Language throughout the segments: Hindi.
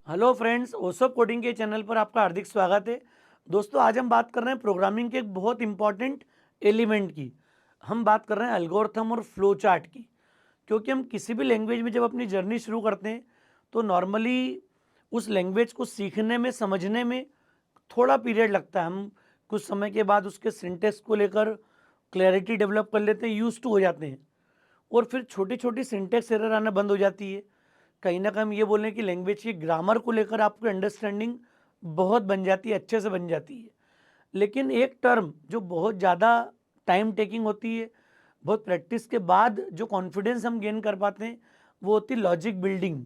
हेलो फ्रेंड्स, ओसो कोडिंग के चैनल पर आपका हार्दिक स्वागत है। दोस्तों, आज हम बात कर रहे हैं प्रोग्रामिंग के एक बहुत इंपॉर्टेंट एलिमेंट की। हम बात कर रहे हैं एल्गोरिथम और फ्लो चार्ट की। क्योंकि हम किसी भी लैंग्वेज में जब अपनी जर्नी शुरू करते हैं तो नॉर्मली उस लैंग्वेज को सीखने में, समझने में थोड़ा पीरियड लगता है। हम कुछ समय के बाद उसके सिंटेक्स को लेकर क्लैरिटी डेवलप कर लेते हैं, यूज टू हो जाते हैं, और फिर छोटी छोटी सिंटेक्स एरर आना बंद हो जाती है। कहीं ना कहीं हम ये बोलें कि लैंग्वेज की ग्रामर को लेकर आपकी अंडरस्टैंडिंग बहुत बन जाती है, अच्छे से बन जाती है। लेकिन एक टर्म जो बहुत ज़्यादा टाइम टेकिंग होती है, बहुत प्रैक्टिस के बाद जो कॉन्फिडेंस हम गेन कर पाते हैं, वो होती है लॉजिक बिल्डिंग।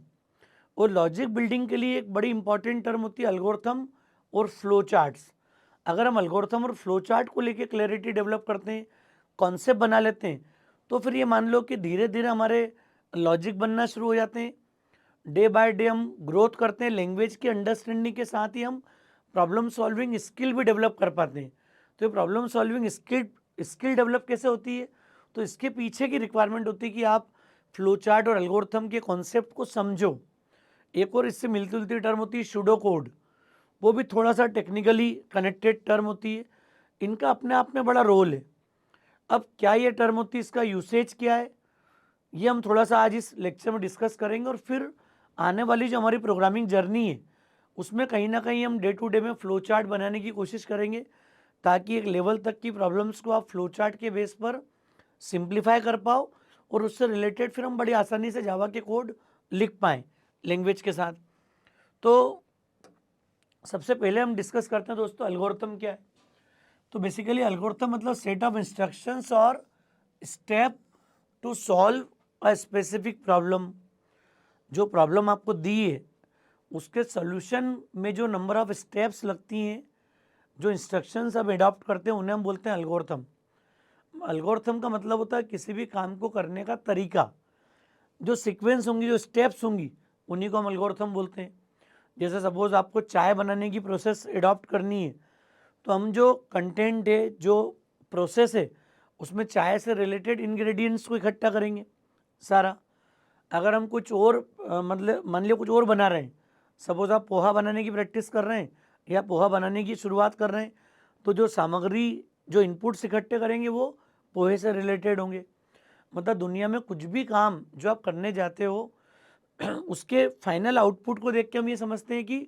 और लॉजिक बिल्डिंग के लिए एक बड़ी इंपॉर्टेंट टर्म होती है एल्गोरिथम और फ्लो चार्ट्स। अगर हम एल्गोरिथम और फ्लो चार्ट को लेके क्लैरिटी डेवलप करते हैं, कॉन्सेप्ट बना लेते हैं, तो फिर ये मान लो कि धीरे धीरे हमारे लॉजिक बनना शुरू हो जाते हैं। डे बाय डे हम ग्रोथ करते हैं, लैंग्वेज की अंडरस्टैंडिंग के साथ ही हम प्रॉब्लम सॉल्विंग स्किल भी डेवलप कर पाते हैं। तो ये problem solving skill skill develop कैसे होती है? तो इसके पीछे की रिक्वायरमेंट होती है कि आप फ्लो चार्ट और एल्गोरिथम के कॉन्सेप्ट को समझो। एक और इससे मिलती जुलती टर्म होती है सूडो कोड। वो भी थोड़ा सा टेक्निकली कनेक्टेड टर्म होती है। इनका अपने आप में बड़ा रोल है। अब क्या ये टर्म होती है, इसका यूसेज क्या है, ये हम थोड़ा सा आज इस लेक्चर में डिस्कस करेंगे। और फिर आने वाली जो हमारी प्रोग्रामिंग जर्नी है, उसमें कहीं ना कहीं हम डे टू डे में फ्लो चार्ट बनाने की कोशिश करेंगे, ताकि एक लेवल तक की प्रॉब्लम्स को आप फ्लो चार्ट के बेस पर सिंप्लीफाई कर पाओ, और उससे रिलेटेड फिर हम बड़ी आसानी से जावा के कोड लिख पाएँ लैंग्वेज के साथ। तो सबसे पहले हम डिस्कस करते हैं दोस्तों, एल्गोरिथम क्या है। तो बेसिकली एल्गोरिथम मतलब सेट ऑफ इंस्ट्रक्शंस और step to solve a specific problem. जो प्रॉब्लम आपको दी है, उसके सोल्यूशन में जो नंबर ऑफ स्टेप्स लगती हैं, जो इंस्ट्रक्शंस आप एडॉप्ट करते हैं, उन्हें हम बोलते हैं एल्गोरिथम। एल्गोरिथम का मतलब होता है किसी भी काम को करने का तरीका। जो सीक्वेंस होंगी, जो स्टेप्स होंगी, उन्हीं को हम एल्गोरिथम बोलते हैं। जैसे सपोज आपको चाय बनाने की प्रोसेस एडॉप्ट करनी है, तो हम जो कंटेंट है, जो प्रोसेस है, उसमें चाय से रिलेटेड इंग्रेडिएंट्स को इकट्ठा करेंगे सारा। अगर हम कुछ और मतलब मान लिया कुछ और बना रहे हैं, सपोज आप पोहा बनाने की प्रैक्टिस कर रहे हैं या पोहा बनाने की शुरुआत कर रहे हैं, तो जो सामग्री, जो इनपुट्स इकट्ठे करेंगे, वो पोहे से रिलेटेड होंगे। मतलब दुनिया में कुछ भी काम जो आप करने जाते हो, उसके फाइनल आउटपुट को देख के हम ये समझते हैं कि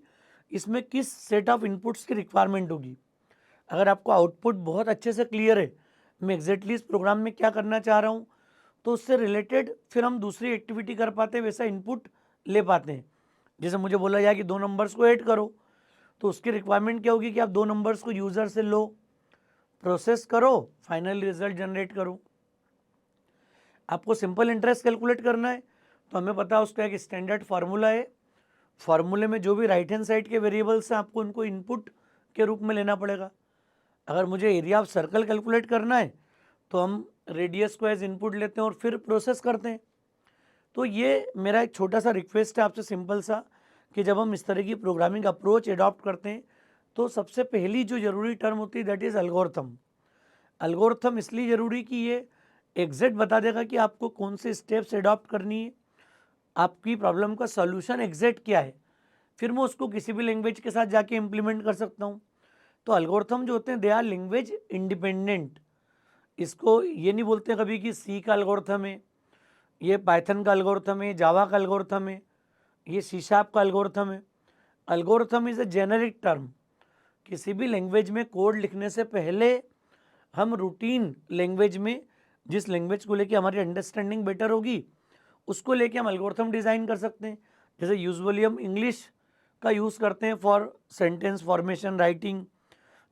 इसमें किस सेट ऑफ इनपुट्स की रिक्वायरमेंट होगी। अगर आपको आउटपुट बहुत अच्छे से क्लियर है, मैं एग्जैक्टली इस प्रोग्राम में क्या करना चाह रहा हूँ, तो उससे रिलेटेड फिर हम दूसरी एक्टिविटी कर पाते हैं, वैसा इनपुट ले पाते हैं। जैसे मुझे बोला जाए कि दो नंबर्स को ऐड करो, तो उसकी रिक्वायरमेंट क्या होगी कि आप दो नंबर्स को यूज़र से लो, प्रोसेस करो, फाइनल रिजल्ट जनरेट करो। आपको सिंपल इंटरेस्ट कैलकुलेट करना है, तो हमें पता है उसका एक स्टैंडर्ड फार्मूला है। फार्मूले में जो भी राइट हैंड साइड के वेरिएबल्स हैं, आपको उनको इनपुट के रूप में लेना पड़ेगा। अगर मुझे एरिया ऑफ सर्कल कैलकुलेट करना है, तो हम रेडियस को एज इनपुट लेते हैं और फिर प्रोसेस करते हैं। तो ये मेरा एक छोटा सा रिक्वेस्ट है आपसे, सिंपल सा, कि जब हम इस तरह की प्रोग्रामिंग अप्रोच एडॉप्ट करते हैं, तो सबसे पहली जो ज़रूरी टर्म होती है दैट इज़ एल्गोरिथम। एल्गोरिथम इसलिए ज़रूरी कि ये एग्जैक्ट बता देगा कि आपको कौन से स्टेप्स एडॉप्ट करनी है, आपकी प्रॉब्लम का सॉल्यूशन एग्जैक्ट क्या है। फिर मैं उसको किसी भी लैंग्वेज के साथ जाके इम्प्लीमेंट कर सकता हूँ। तो एल्गोरिथम जो होते हैं, दे आर लैंग्वेज इंडिपेंडेंट। इसको ये नहीं बोलते कभी कि सी का एल्गोरिथम है, ये पाइथन का एल्गोरिथम है, जावा का एल्गोरिथम है, ये सी शार्प का एल्गोरिथम है। Algorithm is a generic term. किसी भी लैंग्वेज में कोड लिखने से पहले हम रूटीन लैंग्वेज में, जिस लैंग्वेज को लेके हमारी अंडरस्टैंडिंग बेटर होगी, उसको लेके हम एल्गोरिथम डिज़ाइन कर सकते हैं। जैसे यूजुअली हम इंग्लिश का यूज़ करते हैं फॉर सेंटेंस फॉर्मेशन, राइटिंग।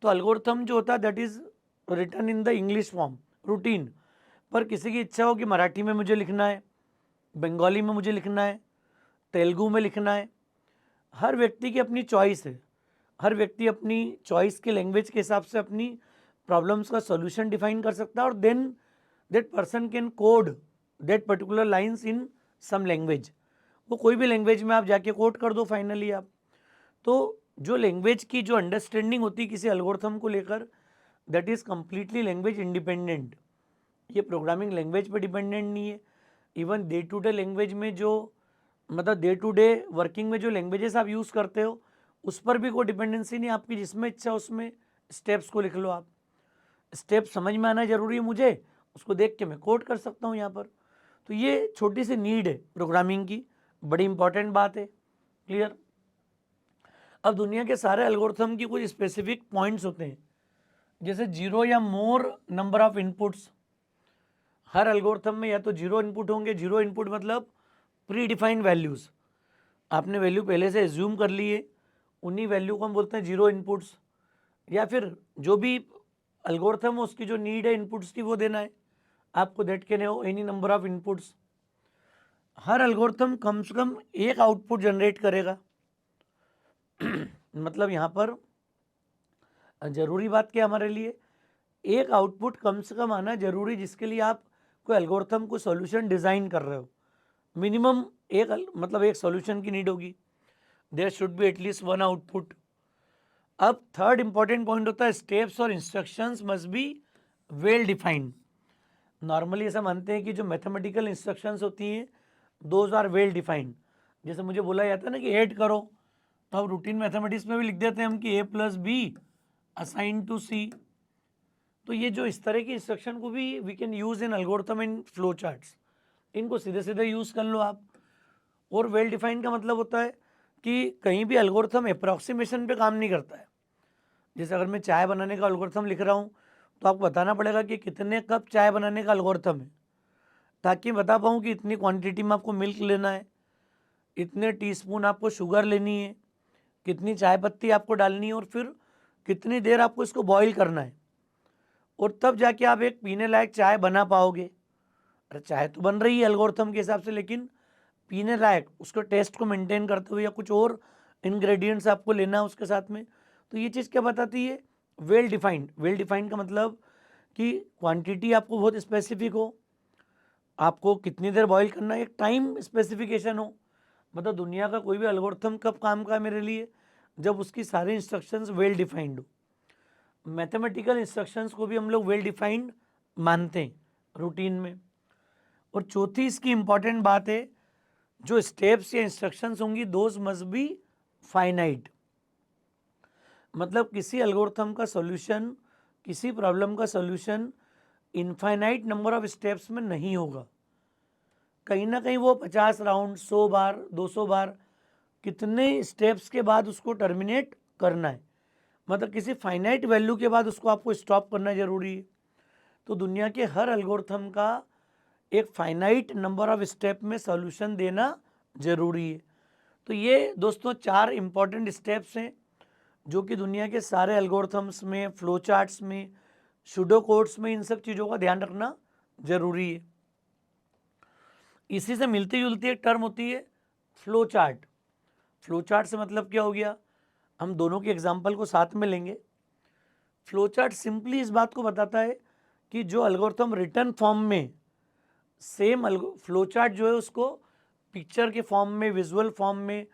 तो एल्गोरिथम जो होता है that is written in the English form, routine. पर किसी की इच्छा हो कि मराठी में मुझे लिखना है, बंगाली में मुझे लिखना है, तेलुगु में लिखना है, हर व्यक्ति की अपनी चॉइस है। हर व्यक्ति अपनी चॉइस के लैंग्वेज के हिसाब से अपनी प्रॉब्लम्स का सॉल्यूशन डिफाइन कर सकता है, और then that person can code that particular lines in some language. वो कोई भी लैंग्वेज में आप जाके कोड कर दो फाइनली आप। तो जो लैंग्वेज की जो अंडरस्टैंडिंग होती है किसी एल्गोरिथम को लेकर, that is completely language independent. ये प्रोग्रामिंग लैंग्वेज पर डिपेंडेंट नहीं है। Even day to day language में जो मतलब डे टू डे वर्किंग में जो लैंग्वेजेस आप यूज़ करते हो उस पर भी कोई डिपेंडेंसी नहीं, आपकी जिसमें इच्छा उसमें स्टेप्स को लिख लो आप। स्टेप समझ में आना जरूरी है मुझे, उसको देख के मैं कोड कर सकता हूँ यहाँ पर। तो ये छोटी सी नीड है प्रोग्रामिंग की, बड़ी इंपॉर्टेंट बात है। क्लियर। अब दुनिया के सारे एल्गोरिथम की कुछ स्पेसिफिक पॉइंट्स होते हैं, जैसे जीरो या मोर नंबर ऑफ इनपुट्स। हर एल्गोरिथम में या तो जीरो इनपुट होंगे, जीरो इनपुट मतलब प्री डिफाइंड वैल्यूज़, आपने वैल्यू पहले से एज्यूम कर ली है, उन्हीं वैल्यू को हम बोलते हैं जीरो इनपुट्स। या फिर जो भी एल्गोरिथम हो उसकी जो नीड है इनपुट्स की वो देना है आपको, that can have any number of inputs. हर एल्गोरिथम कम से कम एक आउटपुट जनरेट करेगा। मतलब यहाँ पर जरूरी बात क्या हमारे लिए, एक आउटपुट कम से कम आना जरूरी, जिसके लिए आप कोई एल्गोरिथम को सॉल्यूशन डिज़ाइन कर रहे हो। मिनिमम एक मतलब एक सॉल्यूशन की नीड होगी, there should be at least one output. अब थर्ड इंपॉर्टेंट पॉइंट होता है स्टेप्स और instructions must be well defined. Normally ऐसा मानते हैं कि जो मैथमेटिकल इंस्ट्रक्शंस होती हैं दोज आर वेल डिफाइंड। जैसे मुझे बोला जाता है ना कि ऐड करो, तो अब रूटीन मैथमेटिक्स में भी लिख देते हैं हम कि a+b असाइन टू c। तो ये जो इस तरह की इंस्ट्रक्शन को भी we can use in algorithm in flow charts, इनको सीधे सीधे यूज़ कर लो आप। और वेल डिफाइंड का मतलब होता है कि कहीं भी एल्गोरिथम अप्रॉक्सीमेशन पे काम नहीं करता है। जैसे अगर मैं चाय बनाने का एल्गोरिथम लिख रहा हूँ तो आपको बताना पड़ेगा कि कितने कप चाय बनाने का एल्गोरिथम है, ताकि बता पाऊँ कि इतनी क्वांटिटी में आपको मिल्क लेना है, इतने टीस्पून आपको शुगर लेनी है, कितनी चाय पत्ती आपको डालनी है, और फिर कितनी देर आपको इसको बॉईल करना है, और तब जाके आप एक पीने लायक चाय बना पाओगे। अरे चाय तो बन रही है एल्गोरिथम के हिसाब से, लेकिन पीने लायक उसको टेस्ट को मेंटेन करते हुए या कुछ और इंग्रेडिएंट्स आपको लेना है उसके साथ में। तो ये चीज़ क्या बताती है, वेल डिफाइंड। वेल डिफाइंड का मतलब कि क्वांटिटी आपको बहुत स्पेसिफिक हो, आपको कितनी देर बॉईल करना है, एक टाइम स्पेसिफिकेशन हो। मतलब दुनिया का कोई भी एल्गोरिथम कब काम का है मेरे लिए, जब उसकी सारी इंस्ट्रक्शंस वेल डिफाइंड हो। मैथमेटिकल इंस्ट्रक्शंस को भी हम लोग वेल डिफाइंड मानते हैं रूटीन में। और चौथी इसकी इंपॉर्टेंट बात है, जो स्टेप्स या इंस्ट्रक्शंस होंगी दोज मस्ट बी फाइनाइट। मतलब किसी एल्गोरिथम का सॉल्यूशन, किसी प्रॉब्लम का solution infinite number of steps में नहीं होगा। कहीं ना कहीं वो 50 राउंड, 100 बार, 200 बार, कितने स्टेप्स के बाद उसको टर्मिनेट करना है। मतलब किसी फाइनाइट वैल्यू के बाद उसको आपको स्टॉप करना जरूरी है। तो दुनिया के हर एल्गोरिथम का एक फाइनाइट नंबर ऑफ स्टेप में सॉल्यूशन देना जरूरी है। तो ये दोस्तों 4 इंपॉर्टेंट स्टेप्स हैं जो कि दुनिया के सारे एल्गोरिथम्स में, फ्लो चार्ट्स में, सूडो कोड्स में, इन सब चीज़ों का ध्यान रखना जरूरी है। इसी से मिलती जुलती एक टर्म होती है फ्लो चार्ट। फ्लो चार्ट से मतलब क्या हो गया, हम दोनों के एग्जाम्पल को साथ में लेंगे। फ्लो चार्ट सिंपली इस बात को बताता है कि जो एल्गोरिथम रिटर्न फॉर्म में सेम फ्लो चार्ट जो है उसको पिक्चर के फॉर्म में, विजुअल फॉर्म में,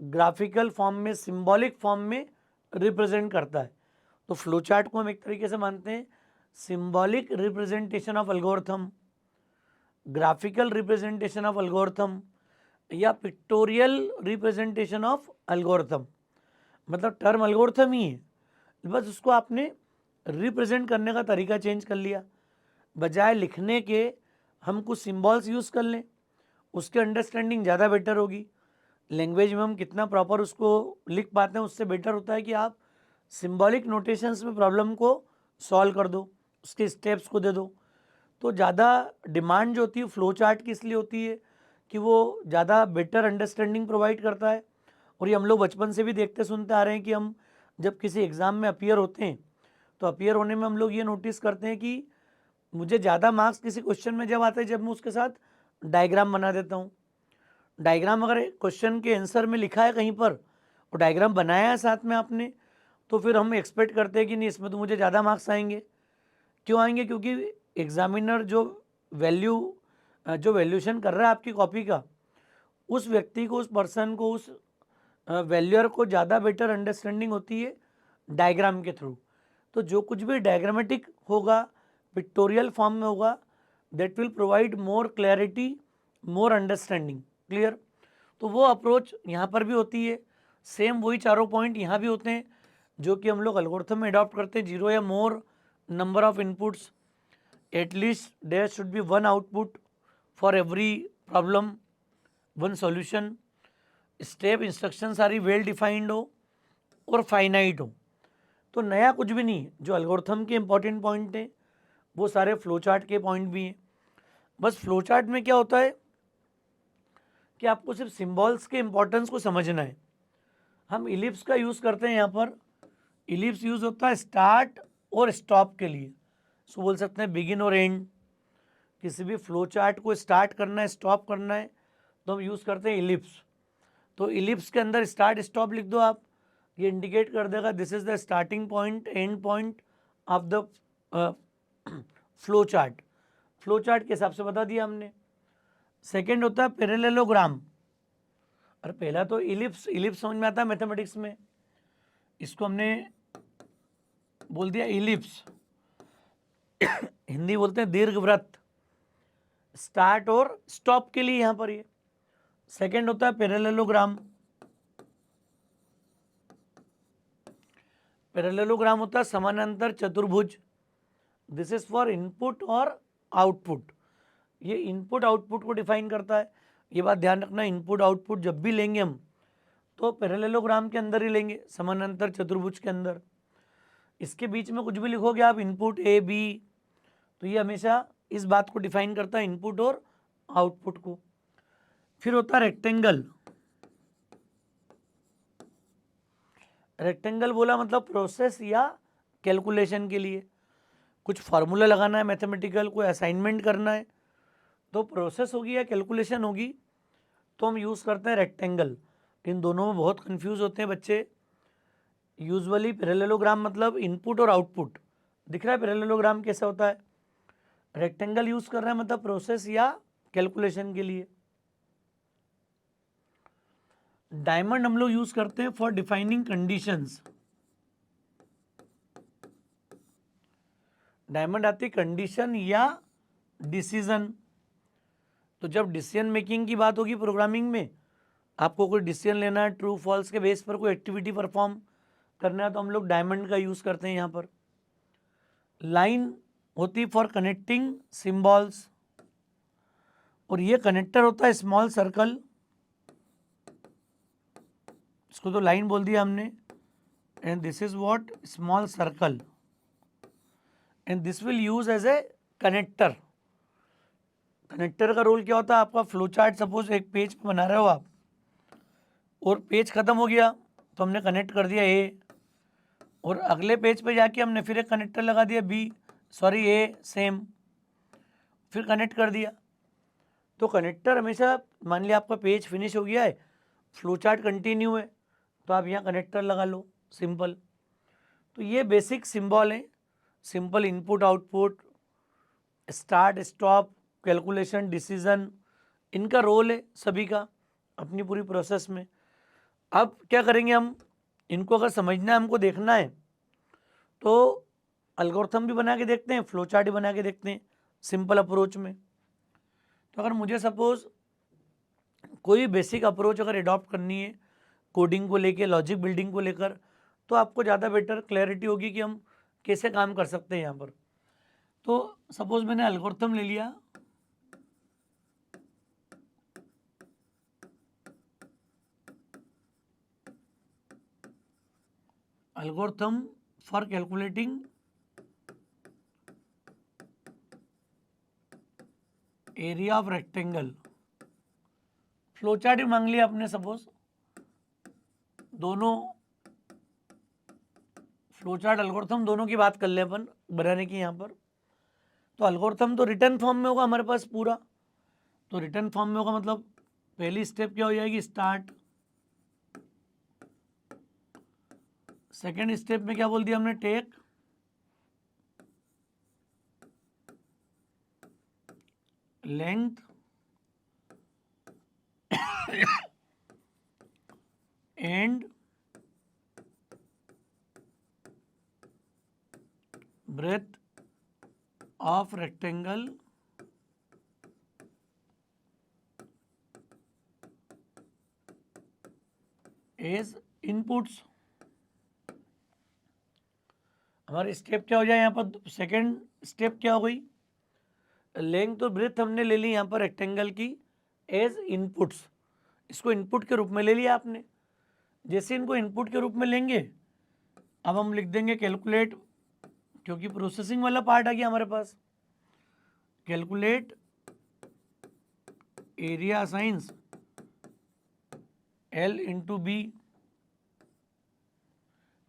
ग्राफिकल फॉर्म में, सिंबॉलिक फॉर्म में रिप्रेजेंट करता है। तो फ्लो चार्ट को हम एक तरीके से मानते हैं symbolic representation of algorithm, graphical representation of algorithm, या पिक्टोरियल रिप्रेजेंटेशन ऑफ एल्गोरिथम। मतलब टर्म एल्गोरिथम ही है, बस उसको आपने रिप्रेजेंट करने का तरीका चेंज कर लिया। बजाय लिखने के हम कुछ सिंबल्स यूज़ कर लें, उसके अंडरस्टैंडिंग ज़्यादा बेटर होगी। लैंग्वेज में हम कितना प्रॉपर उसको लिख पाते हैं उससे बेटर होता है कि आप सिंबॉलिक नोटेशंस में प्रॉब्लम को सॉल्व कर दो, उसके स्टेप्स को दे दो। तो ज़्यादा डिमांड जो होती है फ्लो चार्ट की इसलिए होती है कि वो ज़्यादा बेटर अंडरस्टैंडिंग प्रोवाइड करता है। और ये हम लोग बचपन से भी देखते सुनते आ रहे हैं कि हम जब किसी एग्ज़ाम में अपीयर होते हैं तो अपीयर होने में हम लोग ये नोटिस करते हैं कि मुझे ज़्यादा मार्क्स किसी क्वेश्चन में जब आते हैं जब मैं उसके साथ डायग्राम बना देता हूँ। डायग्राम अगर क्वेश्चन के आंसर में लिखा है कहीं पर और डायग्राम बनाया है साथ में आपने, तो फिर हम एक्सपेक्ट करते हैं कि नहीं इसमें तो मुझे ज़्यादा मार्क्स आएंगे। क्यों आएंगे, क्योंकि एग्जामिनर जो वैल्यूएशन कर रहा है आपकी कॉपी का, उस व्यक्ति को, उस पर्सन को, उस वैल्यूअर को ज़्यादा बेटर अंडरस्टैंडिंग होती है डायग्राम के थ्रू। तो जो कुछ भी डायग्रामेटिक होगा, पिक्टोरियल फॉर्म में होगा, that will provide more clarity, more understanding. Clear. तो वो अप्रोच यहाँ पर भी होती है, सेम वही चारों पॉइंट यहाँ भी होते हैं जो कि हम लोग एल्गोरिथम में अडॉप्ट करते हैं. 0 या more number of inputs, at least there should be one output for every problem, one solution, step instruction सारी वेल डिफाइंड हो और फाइनाइट हो. तो नया कुछ भी नहीं है. जो एल्गोरिथम के इंपॉर्टेंट पॉइंट हैं वो सारे फ्लो चार्ट के पॉइंट भी हैं. बस फ्लो चार्ट में क्या होता है कि आपको सिर्फ सिंबल्स के इंपॉर्टेंस को समझना है. हम इलिप्स का यूज़ करते हैं यहाँ पर. इलिप्स यूज़ होता है स्टार्ट और स्टॉप के लिए. सो बोल सकते हैं बिगिन और एंड. किसी भी फ्लो चार्ट को स्टार्ट करना है, स्टॉप करना है, तो हम यूज़ करते हैं इलिप्स. तो इलिप्स के अंदर स्टार्ट स्टॉप लिख दो आप. ये इंडिकेट कर देगा this is the starting point, and point of the flow chart. Flow chart के हिसाब से बता दिया हमने. सेकंड होता है पैरेललोग्राम. और पहला तो इलिप्स. इलिप्स समझ में आता है मैथमेटिक्स में. इसको हमने बोल दिया इलिप्स. हिंदी बोलते हैं दीर्घवृत्त. स्टार्ट और स्टॉप के लिए यहाँ पर ये. सेकंड होता है पैरेललोग्राम. पैरेललोग्राम होता है समानांतर चतुर्भुज. दिस इज फॉर इनपुट और आउटपुट. ये इनपुट आउटपुट को डिफाइन करता है. ये बात ध्यान रखना, इनपुट आउटपुट जब भी लेंगे हम तो पैरेललोग्राम के अंदर ही लेंगे, समानांतर चतुर्भुज के अंदर. इसके बीच में कुछ भी लिखोगे आप, इनपुट ए बी, तो ये हमेशा इस बात को डिफाइन करता है, इनपुट और आउटपुट को. फिर होता है रेक्टेंगल. रेक्टेंगल बोला मतलब प्रोसेस या कैलकुलेशन के लिए. कुछ फार्मूला लगाना है मैथमेटिकल, कोई असाइनमेंट करना है, तो प्रोसेस होगी या कैलकुलेशन होगी, तो हम यूज़ करते हैं रेक्टेंगल. इन दोनों में बहुत कंफ्यूज होते हैं बच्चे. यूजुअली पैरेललोग्राम मतलब इनपुट और आउटपुट. दिख रहा है पैरेललोग्राम कैसा होता है. रेक्टेंगल यूज़ कर रहे हैं मतलब प्रोसेस या कैलकुलेशन के लिए. डायमंड हम लोग यूज़ करते हैं फॉर डिफाइनिंग कंडीशंस. डायमंड आती है कंडीशन या डिसीजन. तो जब डिसीजन मेकिंग की बात होगी प्रोग्रामिंग में, आपको कोई डिसीजन लेना है, ट्रू फॉल्स के बेस पर कोई एक्टिविटी परफॉर्म करना है, तो हम लोग डायमंड का यूज़ करते हैं यहाँ पर. लाइन होती फॉर कनेक्टिंग सिंबल्स, और ये कनेक्टर होता है स्मॉल सर्कल. इसको तो लाइन बोल दिया हमने. And this is what small circle, and this will use as a connector. Connector का रोल क्या होता है आपका. फ्लो चार्ट सपोज एक पेज पे बना रहे हो आप, और पेज खत्म हो गया तो हमने कनेक्ट कर दिया ए, और अगले पेज पे जाके हमने फिर एक कनेक्टर लगा दिया बी, सॉरी ए सेम, फिर कनेक्ट कर दिया. तो कनेक्टर हमेशा, मान लिया आपका पेज फिनिश हो गया है, फ्लो चार्ट कंटिन्यू है, तो आप यहाँ कनेक्टर लगा लो, सिंपल. तो ये बेसिक सिंबल है. Simple input output, start stop, calculation, decision, इनका रोल है सभी का अपनी पूरी प्रोसेस में. अब क्या करेंगे हम, इनको अगर समझना है, हमको देखना है, तो एल्गोरिथम भी बना के देखते हैं, फ्लो चार्ट भी बना के देखते हैं सिंपल अप्रोच में. तो अगर मुझे सपोज कोई बेसिक अप्रोच अगर अडॉप्ट करनी है कोडिंग को लेके, लॉजिक बिल्डिंग को लेकर, तो आपको ज़्यादा बेटर क्लैरिटी होगी कि हम कैसे काम कर सकते हैं यहाँ पर. तो सपोज मैंने एल्गोरिथम ले लिया. Algorithm for calculating area of rectangle. Flow chart भी मांग लिया आपने सपोज. दोनों फ्लो चार्ट एल्गोरिथम दोनों की बात कर ले अपन बनाने की यहाँ पर. तो एल्गोरिथम तो रिटर्न फॉर्म में होगा हमारे पास पूरा. तो रिटर्न फॉर्म में होगा मतलब पहली स्टेप क्या हो जाएगी, स्टार्ट. सेकेंड स्टेप में क्या बोल दिया हमने, take. Length, and breadth of rectangle as inputs. हमारे स्टेप क्या हो जाए यहाँ पर, सेकेंड स्टेप क्या हो गई, लेंथ और ब्रेथ हमने ले ली यहाँ पर रेक्टेंगल की एज इनपुट्स, इसको इनपुट के रूप में ले लिया आपने। जैसे इनको इनपुट के रूप में लेंगे, अब हम लिख देंगे कैलकुलेट, क्योंकि प्रोसेसिंग वाला पार्ट आ गया हमारे पास, calculate area assigns L into B.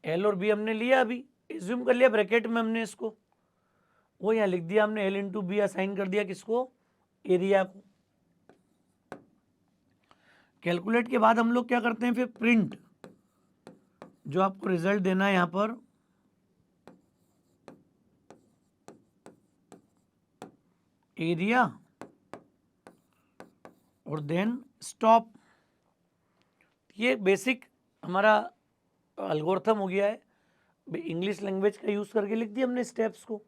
L और बी हमने लिया, अभी एज्यूम कर लिया ब्रैकेट में हमने इसको, वो यहाँ लिख दिया हमने, एल इंटू बी असाइन कर दिया किसको, एरिया को। कैलकुलेट के बाद हम लोग क्या करते हैं फिर, प्रिंट, जो आपको रिजल्ट देना है यहाँ पर, एरिया और देन स्टॉप। ये बेसिक हमारा एल्गोरिथम हो गया है, इंग्लिश लैंग्वेज का यूज़ करके लिख दिया हमने स्टेप्स को।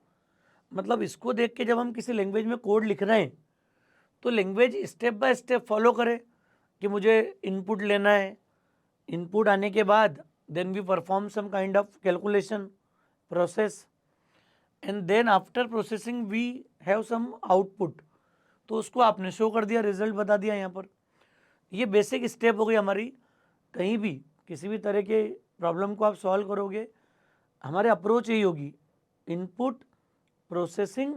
मतलब इसको देख के जब हम किसी लैंग्वेज में कोड लिख रहे हैं तो language step by step follow करे कि मुझे इनपुट लेना है, इनपुट आने के बाद then we perform some kind of calculation process, and then after processing we have some output, तो उसको आपने शो कर दिया, रिजल्ट बता दिया यहाँ पर। ये बेसिक स्टेप हो गई हमारी। कहीं भी किसी भी तरह के प्रॉब्लम को आप सॉल्व करोगे, हमारे अप्रोच यही होगी, इनपुट, प्रोसेसिंग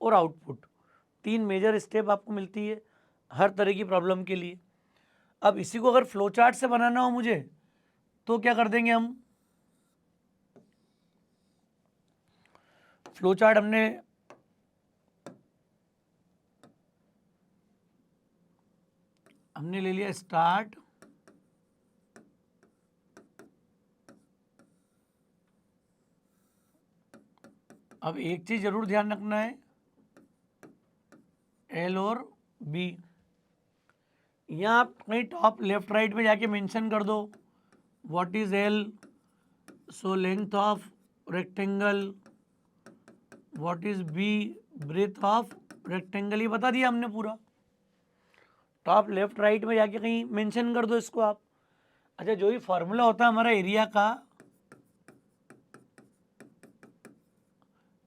और आउटपुट, तीन मेजर स्टेप आपको मिलती है हर तरह की प्रॉब्लम के लिए। अब इसी को अगर फ्लो चार्ट से बनाना हो मुझे, तो क्या कर देंगे हम, फ्लो चार्ट हमने ले लिया स्टार्ट, अब एक चीज जरूर ध्यान रखना है, एल और बी, यहाँ आप कहीं टॉप लेफ्ट राइट में जाके मेंशन कर दो what is L, so length of rectangle, what is B, breadth of rectangle, ये बता दिया हमने पूरा। टॉप लेफ्ट राइट में जाके कहीं मेंशन कर दो इसको आप। अच्छा, जो ही फॉर्मूला होता है हमारा एरिया का,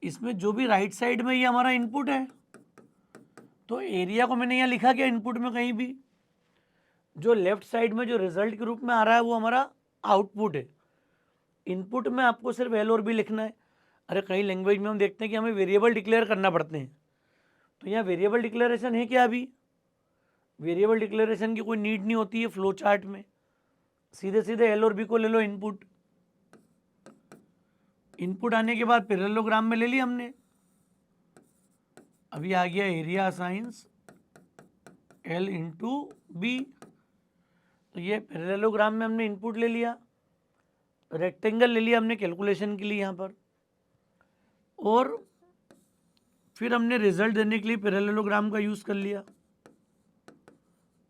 इसमें जो भी राइट साइड में ये हमारा इनपुट है, तो एरिया को मैंने यहाँ लिखा क्या इनपुट में, कहीं भी जो लेफ्ट साइड में जो रिजल्ट के रूप में आ रहा है वो हमारा आउटपुट है। इनपुट में आपको सिर्फ एल और बी लिखना है। अरे कई लैंग्वेज में हम देखते हैं कि हमें वेरिएबल डिक्लेयर करना पड़ते हैं, तो यहाँ वेरिएबल डिक्लेरेशन है क्या, अभी वेरिएबल डिक्लेरेशन की कोई नीड नहीं होती है फ्लो चार्ट में, सीधे सीधे एल और बी को ले लो इनपुट। इनपुट आने के बाद पैरेललोग्राम में ले लिया हमने, अभी आ गया area science L into B, तो ये पैरेललोग्राम में हमने इनपुट ले लिया, रेक्टेंगल ले लिया हमने कैलकुलेशन के लिए यहाँ पर, और फिर हमने रिजल्ट देने के लिए पैरेललोग्राम का यूज़ कर लिया,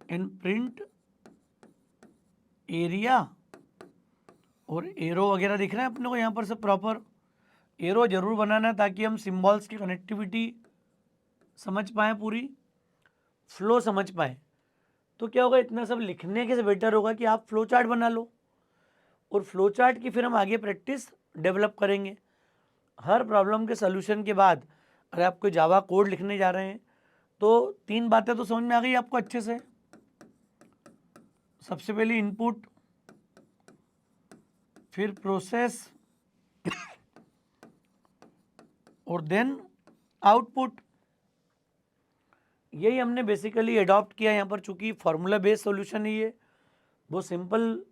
एंड प्रिंट एरिया, और एरो वगैरह दिख रहा है अपने को यहाँ पर सब प्रॉपर। एरो जरूर बनाना है ताकि हम सिंबल्स की कनेक्टिविटी समझ पाएँ, पूरी फ्लो समझ पाएँ। तो क्या होगा, इतना सब लिखने के से बेटर होगा कि आप फ्लो चार्ट बना लो, और फ्लो चार्ट की फिर हम आगे प्रैक्टिस डेवलप करेंगे। हर प्रॉब्लम के सॉल्यूशन के बाद अगर आप कोई जावा कोड लिखने जा रहे हैं तो तीन बातें तो समझ में आ गई आपको अच्छे से। सबसे पहले इनपुट, फिर प्रोसेस और देन आउटपुट। यही हमने बेसिकली अडॉप्ट किया यहाँ पर, चूंकि फार्मूला बेस्ड सॉल्यूशन है ये, बहुत सिंपल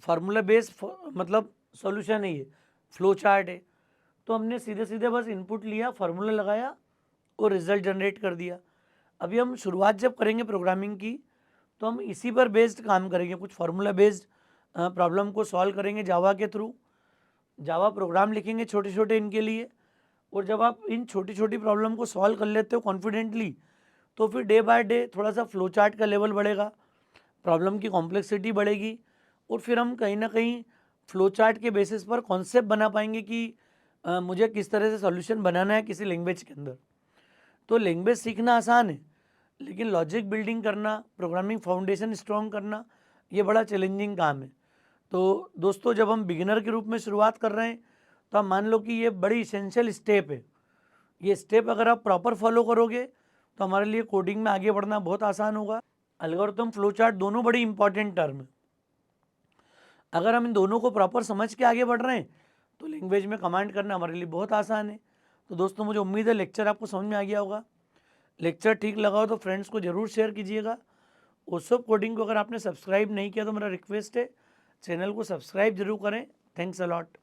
फार्मूला बेस्ड मतलब सॉल्यूशन है ये, फ्लो चार्ट है। तो हमने सीधे सीधे बस इनपुट लिया, फार्मूला लगाया और रिजल्ट जनरेट कर दिया। अभी हम शुरुआत जब करेंगे प्रोग्रामिंग की तो हम इसी पर बेस्ड काम करेंगे, कुछ फार्मूला बेस्ड प्रॉब्लम को सॉल्व करेंगे जावा के थ्रू, जावा प्रोग्राम लिखेंगे छोटे छोटे इनके लिए। और जब आप इन छोटी छोटी प्रॉब्लम को सॉल्व कर लेते हो कॉन्फिडेंटली, तो फिर डे बाय डे थोड़ा सा फ्लो चार्ट का लेवल बढ़ेगा, प्रॉब्लम की कॉम्प्लेक्सिटी बढ़ेगी, और फिर हम कहीं ना कहीं फ्लो चार्ट के बेसिस पर कॉन्सेप्ट बना पाएंगे कि मुझे किस तरह से सॉल्यूशन बनाना है किसी लैंग्वेज के अंदर। तो लैंग्वेज सीखना आसान है, लेकिन लॉजिक बिल्डिंग करना, प्रोग्रामिंग फाउंडेशन स्ट्रॉन्ग करना, ये बड़ा चैलेंजिंग काम है। तो दोस्तों जब हम बिगिनर के रूप में शुरुआत कर रहे हैं तो आप मान लो कि ये बड़ी इसेंशियल स्टेप है। ये स्टेप अगर आप प्रॉपर फॉलो करोगे तो हमारे लिए कोडिंग में आगे बढ़ना बहुत आसान होगा। एल्गोरिथम, फ्लो चार्ट दोनों बड़ी इंपॉर्टेंट टर्म है। अगर हम इन दोनों को प्रॉपर समझ के आगे बढ़ रहे हैं तो लैंग्वेज में कमांड करना हमारे लिए बहुत आसान है। तो दोस्तों मुझे उम्मीद है लेक्चर आपको समझ में आ गया होगा। लेक्चर ठीक लगा हो तो फ्रेंड्स को ज़रूर शेयर कीजिएगा। ओसोप कोडिंग को अगर आपने सब्सक्राइब नहीं किया तो मेरा रिक्वेस्ट है चैनल को सब्सक्राइब जरूर करें। Thanks a lot.